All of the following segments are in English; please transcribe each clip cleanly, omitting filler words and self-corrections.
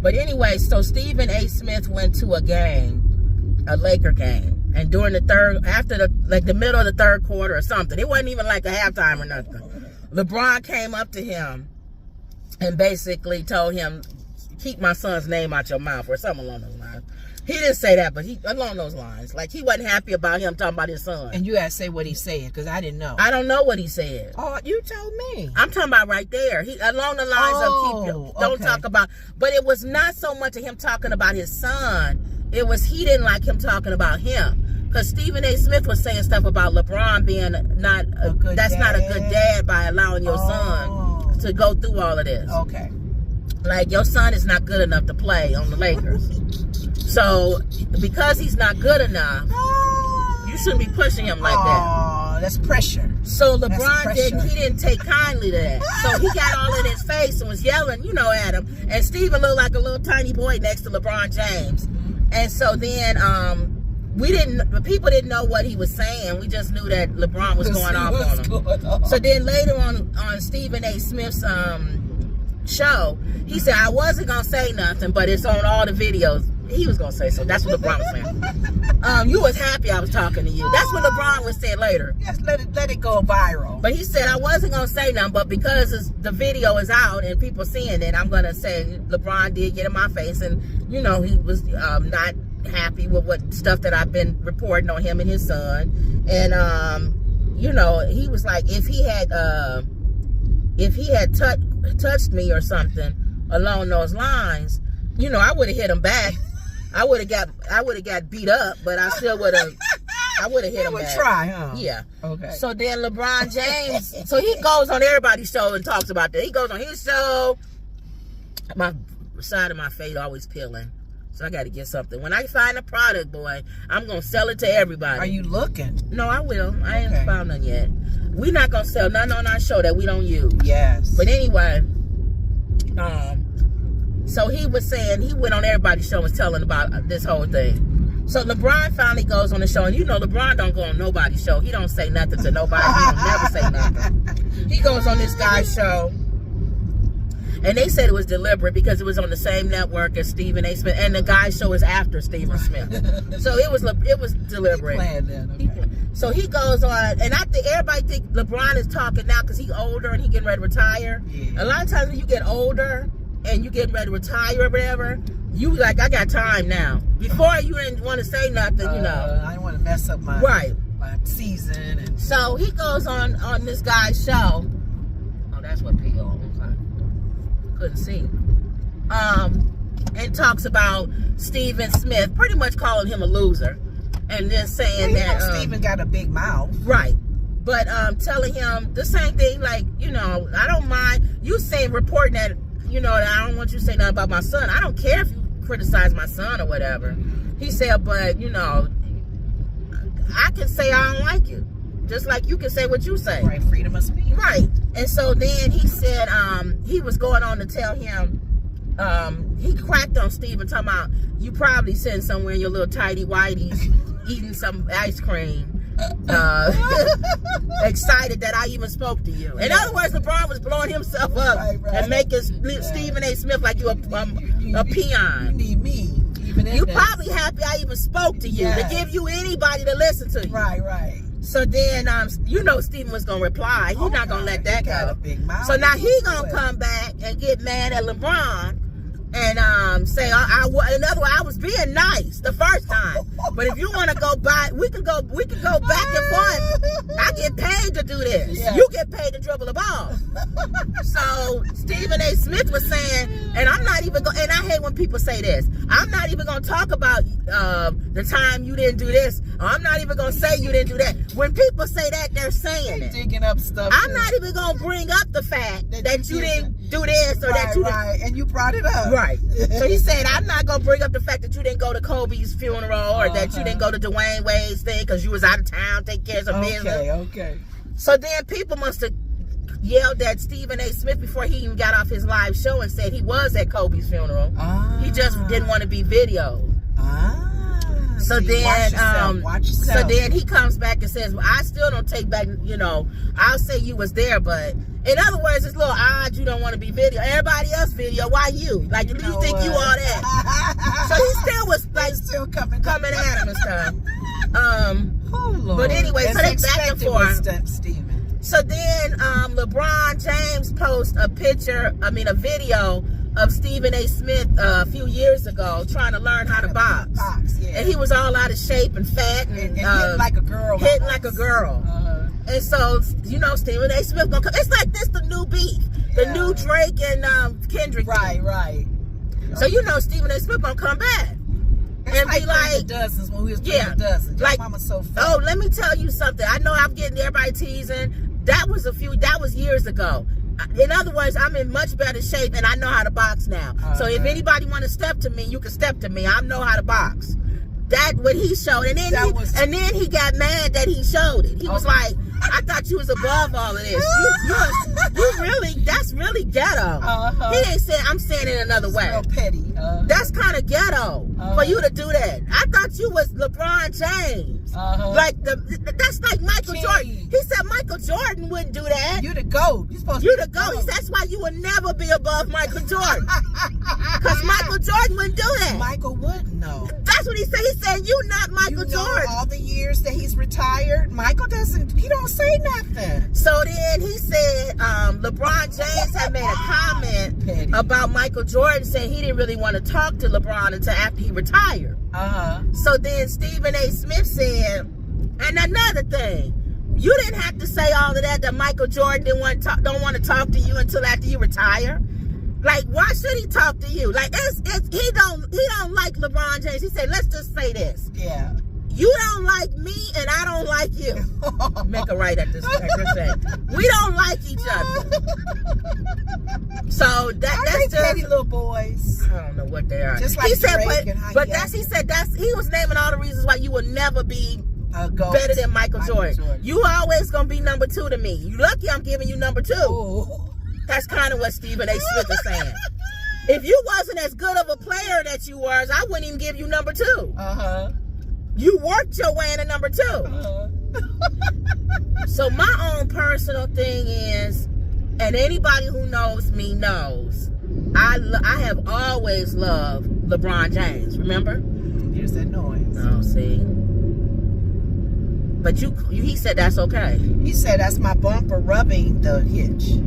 But anyway, so Stephen A. Smith went to a game, a Laker game. And during the the middle of the third quarter or something, it wasn't even like a halftime or nothing. LeBron came up to him and basically told him, keep my son's name out your mouth, or something along those lines. He didn't say that, but along those lines. Like, he wasn't happy about him talking about his son. And you gotta say what he said, because I didn't know. I don't know what he said. Oh, you told me. I'm talking about right there. Along the lines of don't talk about, but it was not so much of him talking about his son. It was he didn't like him talking about him. Because Stephen A. Smith was saying stuff about LeBron being not a good dad by allowing your son to go through all of this. Okay. Like, your son is not good enough to play on the Lakers. So, because he's not good enough, you shouldn't be pushing him like that. Oh, that's pressure. So LeBron didn't take kindly to that. So he got all in his face and was yelling, at him. And Stephen looked like a little tiny boy next to LeBron James. And so then people didn't know what he was saying. We just knew that LeBron was going off on him. So then later on Stephen A. Smith's show, he said, I wasn't going to say nothing, but it's on all the videos. He was going to say so. That's what LeBron was saying. You was happy I was talking to you. That's what LeBron would say later. Yes, let it go viral. But he said, I wasn't going to say nothing, but because the video is out and people seeing it, I'm going to say LeBron did get in my face. And, he was not happy with what stuff that I've been reporting on him and his son. And, he was like, if he had touched me or something along those lines, I would have hit him back. I would have got beat up, but I still would have. I would have hit him back. Try, huh? Yeah. Okay. So then LeBron James, so he goes on everybody's show and talks about that. He goes on his show. My side of my face always peeling, so I got to get something. When I find a product, boy, I'm gonna sell it to everybody. Are you looking? No, I will. I ain't found none yet. We're not gonna sell none on our show that we don't use. Yes. But anyway, so he was saying, he went on everybody's show and was telling about this whole thing. So LeBron finally goes on the show, and LeBron don't go on nobody's show. He don't say nothing to nobody. He don't never say nothing. He goes on this guy's show, and they said it was deliberate because it was on the same network as Stephen A. Smith, and the guy's show is after Stephen Smith. So it was deliberate. He planned that, okay. So he goes on, and I think everybody think LeBron is talking now because he's older and he getting ready to retire. Yeah. A lot of times when you get older and you getting ready to retire or whatever, you like, I got time now. Before you didn't want to say nothing, I didn't want to mess up my season. And so he goes on this guy's show. Oh, that's what P.O. couldn't see. And talks about Stephen Smith, pretty much calling him a loser. And then saying that Stephen got a big mouth. Right. But telling him the same thing, like, I don't mind you saying, reporting that, that I don't want you to say nothing about my son. I don't care if you criticize my son or whatever. He said, but, I can say I don't like you. Just like you can say what you say. Right, freedom of speech. Right. And so then he said, he was going on to tell him, he cracked on Stephen, talking about, you probably sitting somewhere in your little tidy whities eating some ice cream, excited that I even spoke to you. In other words, LeBron was blowing himself up and making Stephen A. Smith like you a peon. You need me. You probably happy I even spoke to you, to give you anybody to listen to you. Right. So then, Stephen was going to reply. He's not going to let that go. So now he going to come back and get mad at LeBron and say, in other words, I was being nice the first time. But if you want to go back, we can go back and forth. I get paid to do this. Yeah. You get paid to dribble the ball. So Stephen A. Smith was saying, and I'm not even going, and I hate when people say this, I'm not even going to talk about the time you didn't do this. Or I'm not even going to say you didn't do that. When people say that, they're saying it. Digging up stuff. I'm not even going to bring up the fact that you didn't do this or that you didn't. Right, and you brought it up. Right. So he said, I'm not going to bring up the fact that you didn't go to Kobe's funeral or that you didn't go to Dwayne Wade's thing because you was out of town taking care of some business. Okay. So then people must have yelled at Stephen A. Smith before he even got off his live show and said he was at Kobe's funeral. He just didn't want to be videoed. So then, watch yourself. So then he comes back and says, well, I still don't take back, I'll say you was there, but in other words, it's a little odd you don't want to be video. Everybody else video, why you? Like, you think you all that? So he still was like, still coming at him and stuff. Oh, Lord. But anyway, so they back and forth. Steven. So then LeBron James posts a video of Stephen A. Smith a few years ago trying to learn how to box. Yeah. And he was all out of shape and fat and hitting like a girl. Hitting like a girl. And so, Stephen A. Smith gonna come. It's like this, the new beef. The new Drake and Kendrick. Right. So Stephen A. Smith gonna come back. And like be like, dozens when we was playing dozens. Your mama's so fat. Oh, let me tell you something. I know I'm getting everybody teasing. That was years ago. In other words, I'm in much better shape and I know how to box now. So if anybody want to step to me, you can step to me. I know how to box. That what he showed, and then he got mad that he showed it. He was like, "I thought you was above all of this. You really, that's really ghetto." He ain't saying. I'm saying it another way. Real petty. That's kind of ghetto for you to do that. I thought you was LeBron James. Like that's like Michael Jordan. He said Michael Jordan wouldn't do that. You the GOAT. You the GOAT. He said that's why you would never be above Michael Jordan. Because Michael Jordan wouldn't do that. Michael wouldn't know. That's what he said. He said you not Michael Jordan. All the years that he's retired, Michael he don't say nothing. So then he said LeBron James had made a comment about Michael Jordan, saying he didn't really want to talk to LeBron until after he retired. So then Stephen A. Smith said, and another thing, you didn't have to say all of that Michael Jordan don't want to talk to you until after you retire. Like, why should he talk to you? Like, he don't like LeBron James. He said, let's just say this. Yeah. You don't like me and I don't like you. Make a right at this thing. We don't like each other. So that's just petty little boys. I don't know what they are. Just like he said, but he was naming all the reasons why you will never be better than Michael Jordan. You always gonna be number 2 to me. You lucky I'm giving you number 2. Ooh. That's kind of what Stephen A. Smith is saying. If you wasn't as good of a player that you was, I wouldn't even give you number 2. You worked your way into number 2. So my own personal thing is, and anybody who knows me knows, I have always loved LeBron James. Remember? Here's that noise. Oh, see. But he said that's okay. He said that's my bumper rubbing the hitch.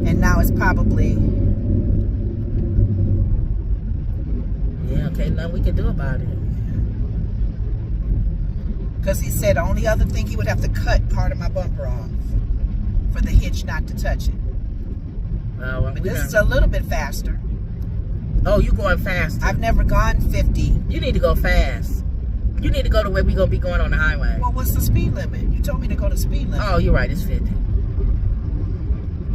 And now it's probably... Yeah, okay, nothing we can do about it. Because he said the only other thing he would have to cut part of my bumper off for the hitch not to touch it. Well, but this is a little bit faster. Oh, you going faster? I've never gone 50. You need to go fast. You need to go to where we gonna be going on the highway. Well, what's the speed limit? You told me to go to speed limit. Oh, you're right. It's 50.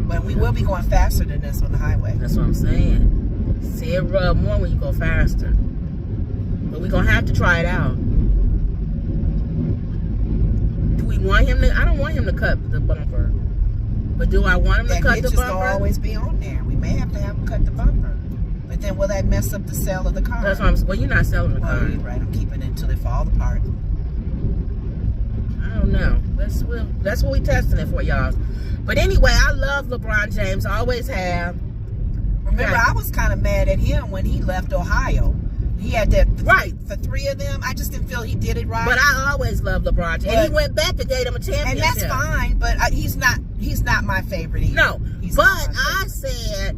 But we will be going faster than this on the highway. That's what I'm saying. See, it rub more when you go faster. But we're gonna have to try it out. Do we want him to? I don't want him to cut the bumper. But do I want him to cut the bumper? That gonna always be on there. We may have to have him cut the bumper. But then will that mess up the sale of the car? That's what I'm saying. Well, you're not selling the car. You're right. I'm keeping it until they fall apart. I don't know. That's what we testing it for, y'all. But anyway, I love LeBron James. I always have. Remember, I was kind of mad at him when he left Ohio. He had that for 3 of them. I just didn't feel he did it right. But I always loved LeBron James. And he went back to get him a championship. And that's fine, but he's not my favorite either. No, but I said,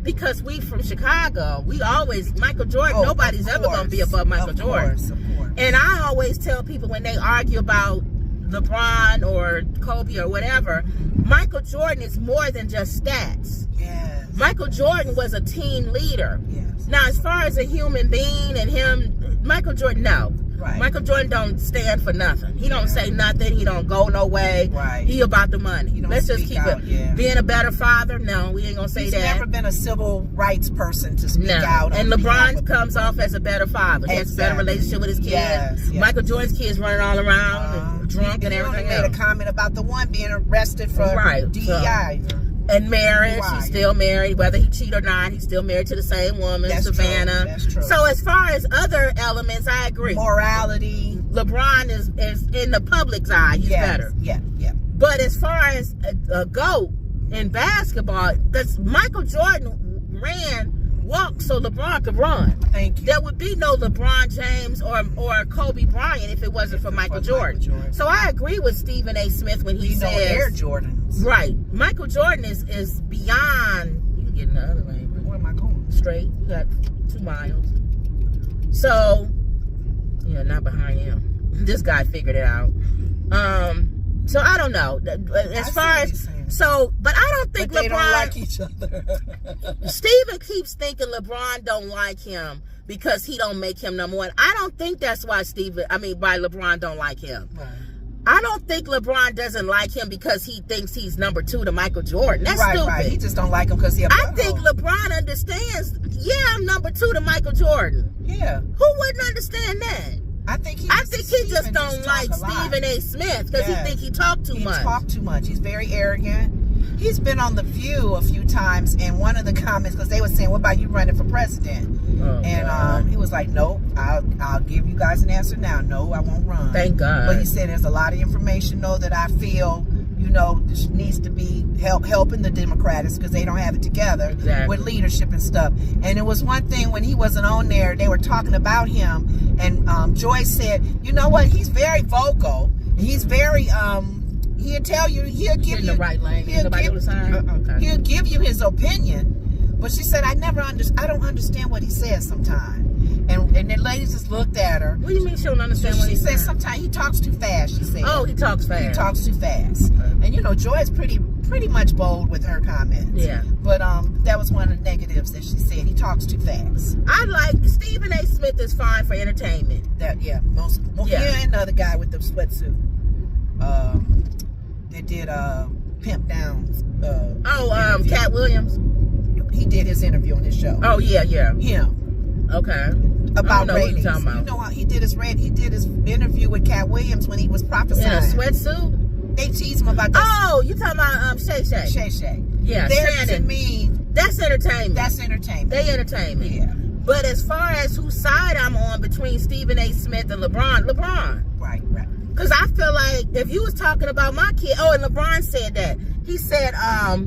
because we from Chicago, we always, Michael Jordan, nobody's ever going to be above Michael Jordan. Of course. And I always tell people when they argue about LeBron or Kobe or whatever, Michael Jordan is more than just stats. Yes. Michael Jordan was a team leader. Yes. Now, as far as a human being and him, Michael Jordan, no. Right. Michael Jordan don't stand for nothing. He don't say nothing. He don't go no way. Right. He about the money. Let's just keep out, it. Being a better father, no, we ain't gonna say He's that. He's never been a civil rights person to speak out. And LeBron comes off as a better father. He has a better relationship with his kids. Yes. Michael Jordan's kids running all around and drunk and everything else. He made a comment about the one being arrested for DEI. And marriage, he's still married. Whether he cheat or not, he's still married to the same woman, Savannah. That's true. So as far as other elements, I agree. Morality. LeBron is in the public's eye. He's better. Yeah. But as far as a GOAT in basketball, Michael Jordan walked so LeBron could run. Thank you. There would be no LeBron James or Kobe Bryant if it wasn't for Michael Jordan. So I agree with Stephen A. Smith when he says Air Jordans. Right. Michael Jordan is beyond. You can get in the other lane. Where am I going? Straight. You got 2 miles. So yeah, not behind him. This guy figured it out. So I don't know. As far as but I don't think LeBron. They don't like each other. Steven keeps thinking LeBron don't like him because he don't make him number one. I don't think that's why why LeBron don't like him. Right. I don't think LeBron doesn't like him because he thinks he's number 2 to Michael Jordan. That's stupid. Right. He just don't like him because I think LeBron understands. Yeah, I'm number 2 to Michael Jordan. Yeah. Who wouldn't understand that? I think he just don't like Stephen A. Smith because he think he talk too much. He talk too much. He's very arrogant. He's been on The View a few times, and one of the comments, because they were saying, "What about you running for president?" He was like, "Nope, I'll give you guys an answer now. No, I won't run." Thank God. But he said there's a lot of information though that I feel needs to be helping the Democrats because they don't have it together with leadership and stuff. And it was one thing when he wasn't on there, they were talking about him, and Joyce said, "You know what? He's very vocal. He's very he'll tell you, he'll give you the right lane. He'll give you his opinion." But she said, I don't understand what he says sometimes. And the ladies just looked at her. What do you mean she don't understand what he says? She said sometimes he talks too fast, she said. Oh, he talks fast. He talks too fast. And Joy is pretty much bold with her comments. Yeah. But that was one of the negatives that she said. He talks too fast. I like Stephen A. Smith is fine for entertainment. And the other guy with the sweatsuit. That did Pimp Downs. Cat Williams. He did his interview on his show. Oh yeah. Him. Okay. About ratings. What you know how he did his interview with Cat Williams when he was prophesying. In a sweatsuit? They tease him about that. Oh, you talking about Shay Shay? Shay Shay. Yeah, to me, that's entertainment. They entertainment. Yeah. But as far as whose side I'm on between Stephen A. Smith and LeBron. Right. Because I feel like if you was talking about my kid, and LeBron said that. He said, I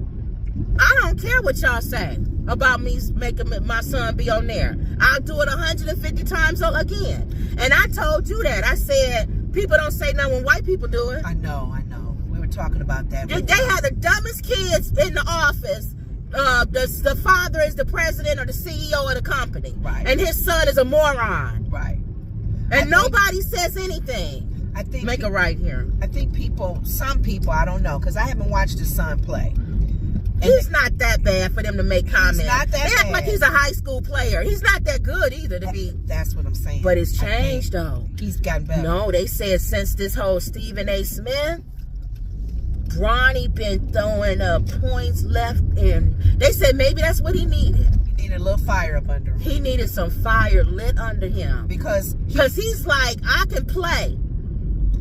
don't care what y'all say about me making my son be on there. I'll do it 150 times again. And I told you that. I said, people don't say nothing when white people do it. I know. We were talking about that. They had the dumbest kids in the office. The father is the president or the CEO of the company. Right. And his son is a moron. Right. And nobody says anything. I think make a right here. I think some people, I don't know, because I haven't watched his son play. He's not that bad for them to make comments. He's not that they act bad. like he's a high school player. He's not that good either to be. That's what I'm saying. But it's changed though. He's gotten better. No, they said since this whole Stephen A. Smith, Bronny been throwing up points left, and they said maybe that's what he needed. He needed a little fire up under him. He needed some fire lit under him because he's like, I can play.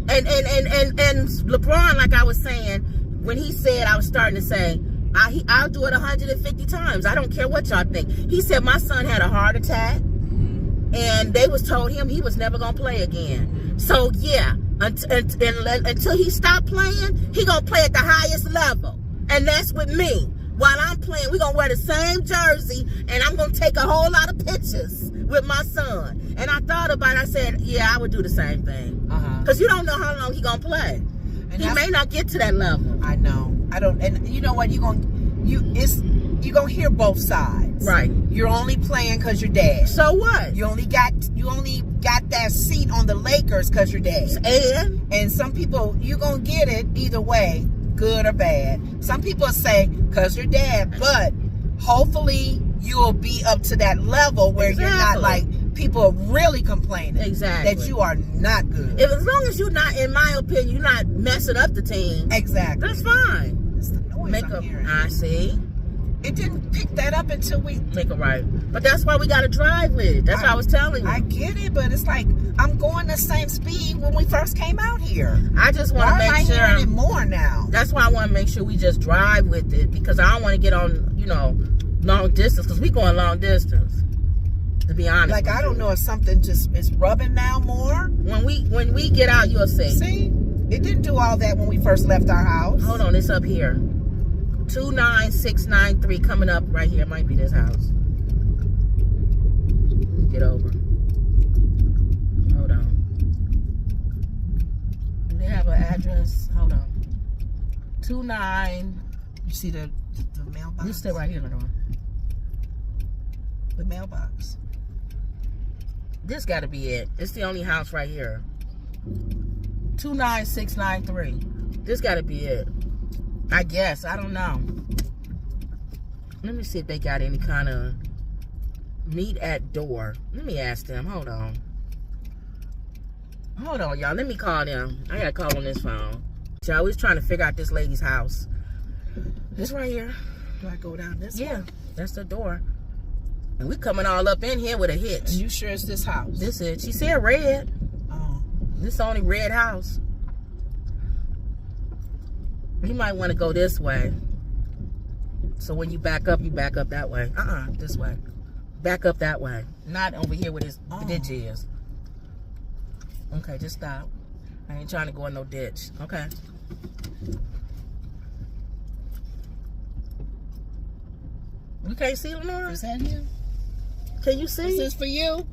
And LeBron, like I was saying, when he said, I was starting to say, I'll do it 150 times. I don't care what y'all think. He said my son had a heart attack, and they was told him he was never gonna play again. So yeah, until he stopped playing, he gonna play at the highest level, and that's with me. While I'm playing, we gonna wear the same jersey, and I'm gonna take a whole lot of pictures with my son. And I thought about it. I said, yeah, I would do the same thing. Because you don't know how long he gonna play. And he may not get to that level. I know. I don't. And you know what? You're gonna hear both sides. Right. You're only playing because you're dad. So what? You only got that seat on the Lakers because you're dad. And some people, you're gonna get it either way, good or bad. Some people say because you're dad, but hopefully you'll be up to that level where you're not like people are really complaining that you are not good. As long as you're not, in my opinion, you're not messing up the team. Exactly. That's fine. It's the noise I'm hearing. I see. it didn't pick that up until we take a right. But that's why we got to drive with it. That's what I was telling you. I get it, but it's like I'm going the same speed when we first came out here. I just want to make sure. I'm hearing it more now. That's why I want to make sure we just drive with it, because I don't want to get on, you know, long distance, because we going long distance. To be honest, like I don't know if something just is rubbing now more. When we get out, you'll see. See, it didn't do all that when we first left our house. Hold on, it's up here. 29693 coming up right here. Might be this house. Get over. Hold on. Do they have an address? Hold on. 29. You see the mailbox? You still right here, Lenore. The mailbox. This got to be it. It's the only house right here. 29693. This got to be it. I guess. I don't know. Let me see if they got any kind of meet at door. Let me ask them. Hold on. Hold on, y'all. Let me call them. I got to call on this phone. So I was trying to figure out this lady's house. It's right here. Do I go down this way? Yeah. That's the door. And we coming all up in here with a hitch. And you sure it's this house? This is. She said red. Oh. This is the only red house. You might want to go this way. So when you back up that way. This way. Back up that way. Not over here where this ditch is. Okay, just stop. I ain't trying to go in no ditch. Okay. You can't see, Lenore? Is that him? Can you see? Is this for you?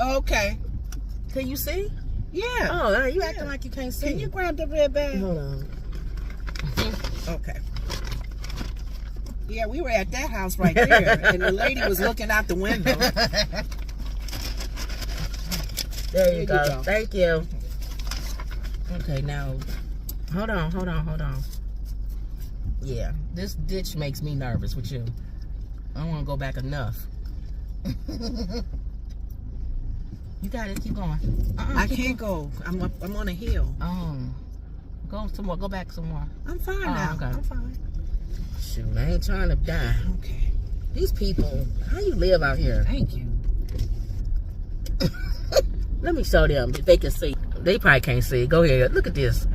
Okay. Can you see? Yeah. Oh, you acting like you can't see. Can you grab the red bag? Hold on. Okay. Yeah, we were at that house right there, and the lady was looking out the window. There you go. Thank you. Okay, now, hold on. Yeah, this ditch makes me nervous with you. I don't want to go back enough. You got it. Keep going. I can't go. I'm on a hill. Go some more. Go back some more. I'm fine now. Okay. I'm fine. Shoot, I ain't trying to die. Okay. These people, how you live out here? Thank you. Let me show them if they can see. They probably can't see. Go ahead. Look at this.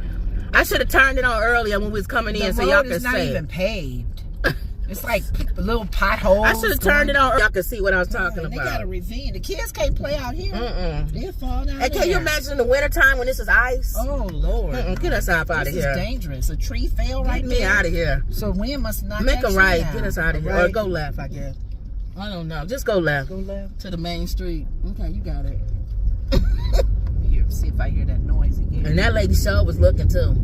I should have turned it on earlier when we was coming in so y'all could see. The road is not even paved. It's like little potholes. I should have turned it on. Y'all could see what I was talking about. They got a ravine. The kids can't play out here. They'll fall down. And can you imagine in the wintertime when this is ice? Oh, Lord. Get us out of here. This is dangerous. A tree fell right there. Get me out of here. So wind must not make a right. Down. Get us out of here. Right. Or go left, I guess. I don't know. Just go left. Go left. To the main street. Okay, you got it. Here, see if I hear that noise again. And that lady show was looking too.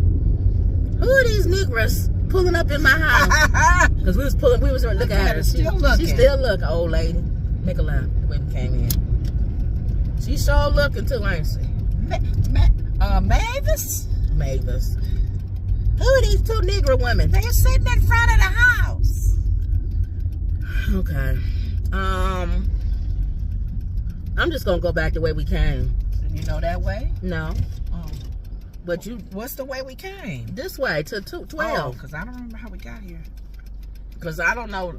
Who are these Negroes pulling up in my house? Because we was looking at her. She still looking, old lady. Make a left the way we came in. She sure looking too, ain't she? Mavis? Mavis. Who are these two Negro women? They're sitting in front of the house. Okay. I'm just gonna go back the way we came. You know that way? No. But what's the way we came? This way to 212. Oh, because I don't remember how we got here. Because I don't know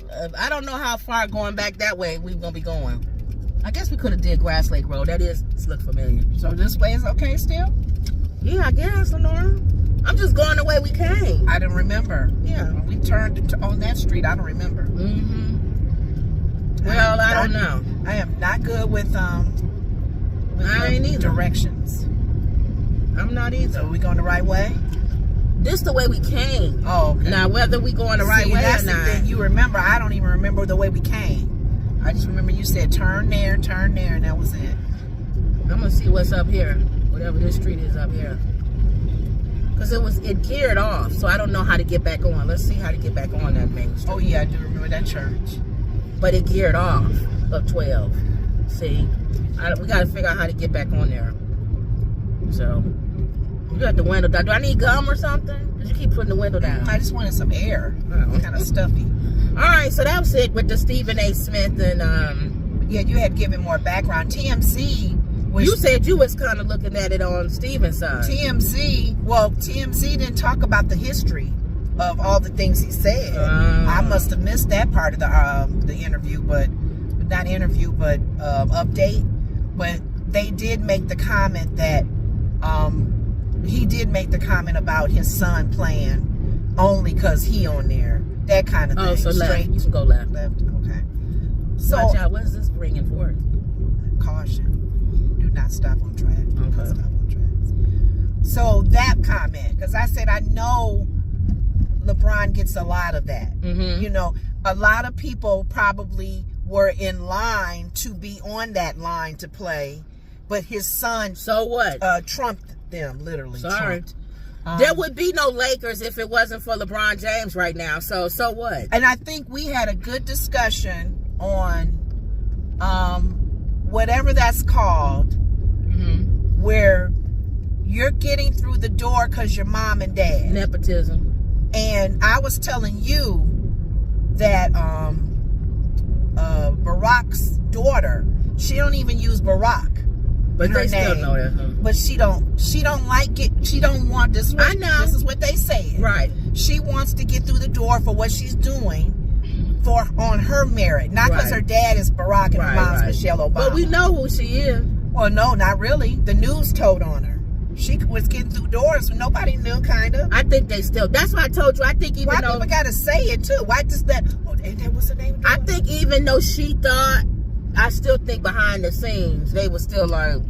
how far going back that way we gonna be going. I guess we could have did Grass Lake Road. That look familiar. So this way is okay still? Yeah, I guess, Lenora. I'm just going the way we came. I didn't remember. Yeah. When we turned on that street, I don't remember. Well, I don't know. I am not good with I ain't either. Directions. I'm not either. So we going the right way? This the way we came. Oh, okay. Now whether we going the right way or not. Thing you remember. I don't even remember the way we came. I just remember you said turn there, and that was it. I'm gonna see what's up here. Whatever this street is up here. Because it geared off, so I don't know how to get back on. Let's see how to get back on that main street. Oh yeah, I do remember that church. But it geared off up 12. See, we got to figure out how to get back on there. So, you got the window down. Do I need gum or something? Did you keep putting the window down? I just wanted some air. It's kind of stuffy. All right, so that was it with the Stephen A. Smith and yeah, you had given more background. TMZ. You said you was kind of looking at it on Stephen's side. TMZ didn't talk about the history of all the things he said. I must have missed that part of the interview, but not interview, but update. But they did make the comment that he did make the comment about his son playing only because he on there. That kind of thing. Oh, so left. You can go left. Left. Okay. So watch out. What is this bringing forth? Caution. Do not stop on track. Do not stop on tracks. So that comment, because I said I know LeBron gets a lot of that. Mm-hmm. You know, a lot of people probably were in line to be on that line to play, but his son so what? Trumped them, literally. Sorry. Trumped. There would be no Lakers if it wasn't for LeBron James right now. So what? And I think we had a good discussion on whatever that's called, where you're getting through the door because your mom and dad. Nepotism. And I was telling you that Barack's daughter, she don't even use Barack. But they still know that, huh? But she don't like it. She don't want this. I know. This is what they say. Right. She wants to get through the door for what she's doing on her merit. Not because her dad is Barack and her mom's Michelle Obama. But we know who she is. Well, no, not really. The news told on her. She was getting through doors and nobody knew, kind of. I think they still. That's why I told you. I think even why though people got to say it too. Why does that? Oh, that was the name. I think even though she thought, I still think behind the scenes they were still like.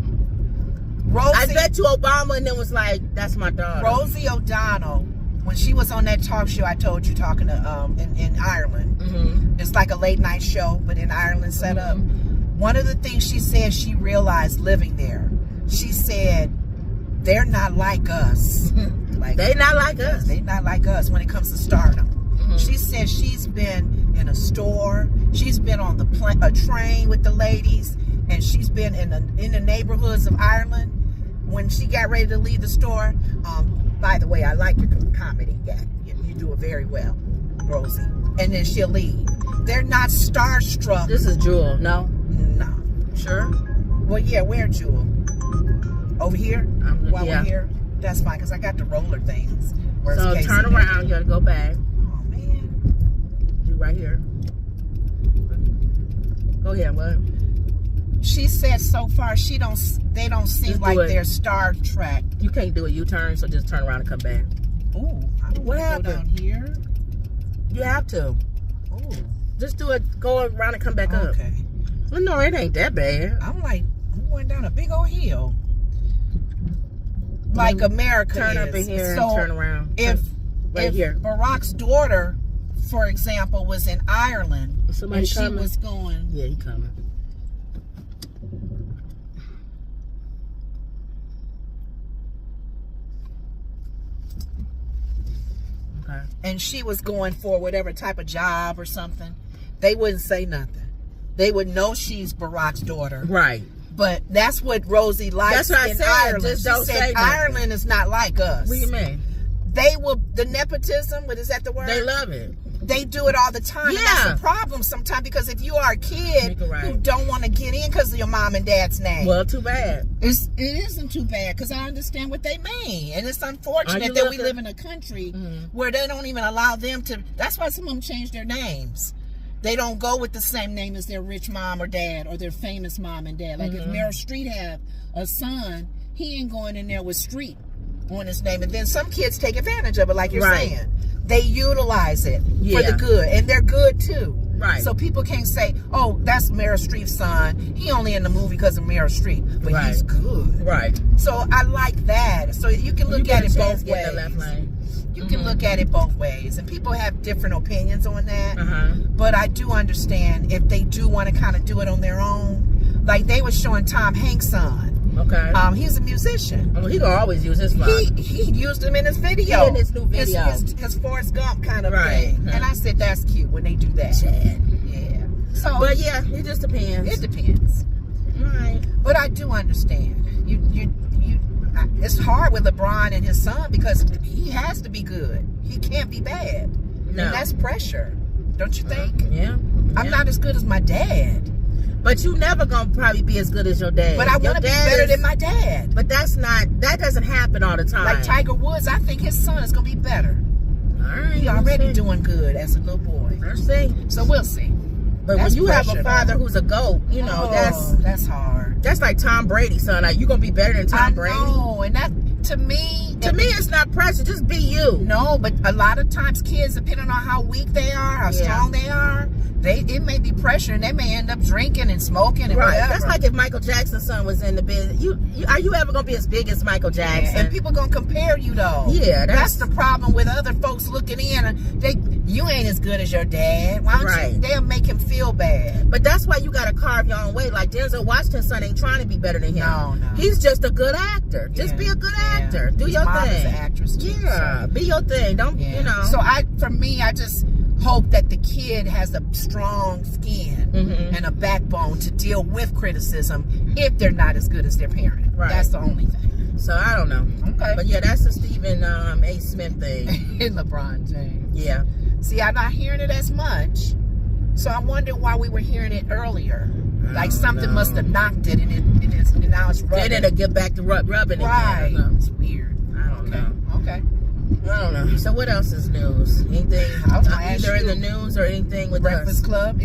Rosie, I bet you Obama and then was like, "That's my daughter." Rosie O'Donnell, when she was on that talk show I told you, talking to in Ireland, it's like a late night show, but in Ireland set up. One of the things she said she realized living there, she said, they're not like us. Like they not like us. They not like us when it comes to stardom. She said she's been in a store, she's been on a train with the ladies, and she's been in the neighborhoods of Ireland. When she got ready to leave the store, by the way, I like your comedy. Yeah, you do it very well, Rosie. And then she'll leave. They're not starstruck. This is Jewel. No. Sure. Well, yeah. Where, Jewel? Over here. While we're here, that's fine because I got the roller things. So turn around. You gotta go back. Oh man. You right here. Go ahead. What? She said so far they don't seem like they're Star Trek. You can't do a U-turn, so just turn around and come back. Ooh, I don't want to go down here. You have to. Ooh. Just do it, go around and come back up. Okay. Well, no, it ain't that bad. I'm going down a big old hill. Like America turn is. Up in here so and turn around. If here. Barack's daughter, for example, was in Ireland, somebody and she coming? was going. Yeah, he coming. Okay. And she was going for whatever type of job or something, they wouldn't say nothing. They would know she's Barack's daughter. Right. But that's what Rosie likes. That's what I in said. Ireland. Just don't she say said nothing. Ireland is not like us. What do you mean? They will, the nepotism, what is that the word? They love it. They do it all the time. Yeah. And that's the problem sometimes, because if you are a kid who don't want to get in because of your mom and dad's name. Well, too bad. It isn't too bad, because I understand what they mean. And it's unfortunate that we live in a country where they don't even allow them to. That's why some of them change their names. They don't go with the same name as their rich mom or dad or their famous mom and dad. Like if Meryl Streep have a son, he ain't going in there with Streep on his name. And then some kids take advantage of it, like you're saying. They utilize it for the good, and they're good too. Right. So people can't say, "Oh, that's Meryl Streep's son. He only in the movie because of Meryl Streep, but he's good." Right. So I like that. So you can look at it both ways. The left lane. You can look at it both ways, and people have different opinions on that. But I do understand if they do want to kind of do it on their own. Like they were showing Tom Hanks' son. Okay. He's a musician. Well, he gonna always use his phone. He used him in his video. In his new video. His Forrest Gump kind of thing. And I said that's cute when they do that. Yeah. So. But yeah, it just depends. It depends. Right. But I do understand. It's hard with LeBron and his son because he has to be good. He can't be bad. No. And that's pressure. Don't you think? Yeah. I'm not as good as my dad. But you never gonna probably be as good as your dad. But I want to be better than my dad. But that doesn't happen all the time. Like Tiger Woods, I think his son is gonna be better. right. He already doing good as a little boy. Let's see. So we'll see. But That's when you have a pressure, father though. who's a GOAT, you know, that's hard. That's like Tom Brady, son. Like, you gonna be better than Tom Brady? No, and that to me, it's not pressure. Just be you. No, but a lot of times kids, depending on how weak they are, how strong they are, it may be pressure, and they may end up drinking and smoking and whatever. That's like if Michael Jackson's son was in the business. Are you ever gonna be as big as Michael Jackson? And people gonna compare you though. Yeah, that's the problem with other folks looking in. You ain't as good as your dad. Why don't you? They'll make him feel bad. But that's why you gotta carve your own way. Like Denzel Washington's son ain't trying to be better than him. No. He's just a good actor. Just be a good actor. Do your thing. His an actress too. Yeah, so. Be your thing. Don't you know? So I just hope that the kid has a strong skin and a backbone to deal with criticism if they're not as good as their parent. Right. That's the only thing. So I don't know. Okay. But yeah, that's the Stephen A. Smith thing. And LeBron James. Yeah. See, I'm not hearing it as much. So I wonder why we were hearing it earlier. Like something must have knocked it and now it's rubbing. Then it'll get back to rubbing again. Right. It's weird. I don't know. Okay. I don't know. So what else is news? Anything either in the news or anything with Breakfast us? Club?